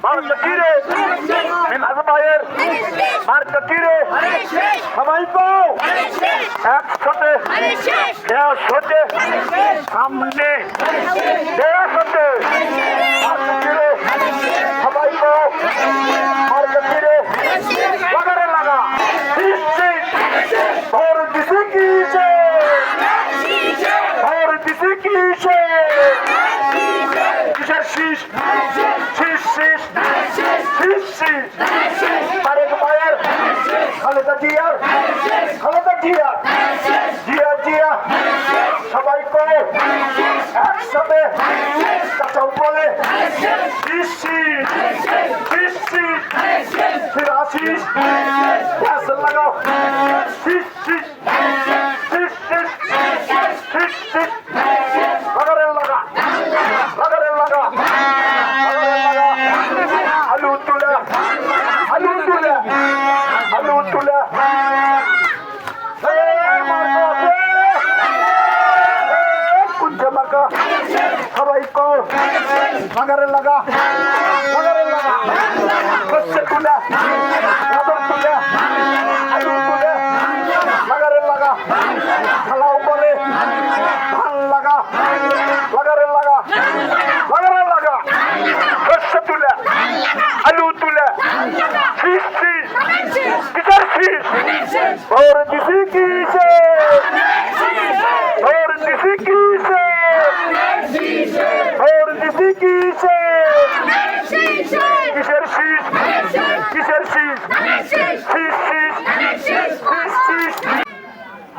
মার্কা কিরে মিনাজ ভাইয়ের মার্কা কিরে সবাই পাও একসাথে দেশ হতে সামনে দেশ হতে মার্কা কিরে সবাই পাও মার্কা কিরে লাগারে লাগা ভোর দিছে কিসে ভোর দিছে কিসে কিসের শীষ শীষ শীষ শীষ শীষ তারেক ভাইয়ের খালেদা জিয়ার খালেদা জিয়া জিয়া জিয়া সবাই করে একসাথে চাচাও বলে শীষ শীষ শীষ শীষ ফির আসিস গ্যাস লাগাও শীষ শীষ শীষ শীষ শীষ শীষ লাগারে লাগা লাগারে লাগা লাগারে লাগা আলু তুলে আলু তুলে আলু তুলে কুঞ্জে মাকা সবাই কর লাগারে লাগা লাগারে লাগা কচ্ছে তুলে আদর তুলে আলু তুলে লাগারে লাগা খালাও বলে ধান লাগা লাগারে লাগা লাগারে লাগা কচ্ছে তুলে আলু তুলে শীষ শীষ কিসের শীষ ভোর দিছি কিসে ভোর দিছি কিসে ভোর দিছি কিসে কিসের শীষ কিসের শীষ শীষ শীষ শীষ শীষ।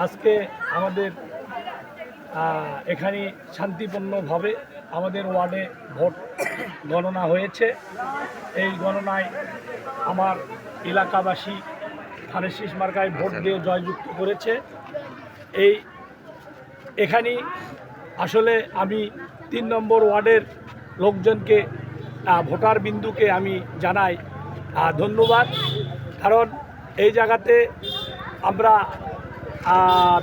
আজকে আমাদের এখানে শান্তিপূর্ণভাবে আমাদের ওয়ার্ডে ভোট গণনা হয়েছে। এই গণনায় আমার এলাকাবাসী ধানের শীষ মার্কায় ভোট দিয়ে জয়যুক্ত করেছে। এখানে আসলে আমি ৩ নম্বর ওয়ার্ডের লোকজনকে ভোটার বিন্দুকে আমি জানাই ধন্যবাদ, কারণ এই জায়গাতে আমরা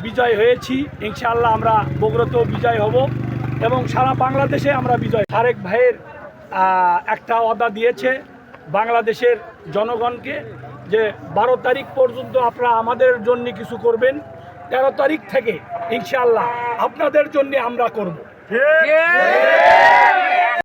বিজয় হয়েছি। ইনশাআল্লাহ আমরা বগুড়াতেও বিজয় হব এবং সারা বাংলাদেশে আমরা বিজয়। তারেক ভাইয়ের একটা ওয়াদা দিয়েছে বাংলাদেশের জনগণকে যে 12 তারিখ পর্যন্ত আপনারা আমাদের জন্য কিছু করবেন, 13 তারিখ থেকে ইনশাআল্লাহ আপনাদের জন্য আমরা করব।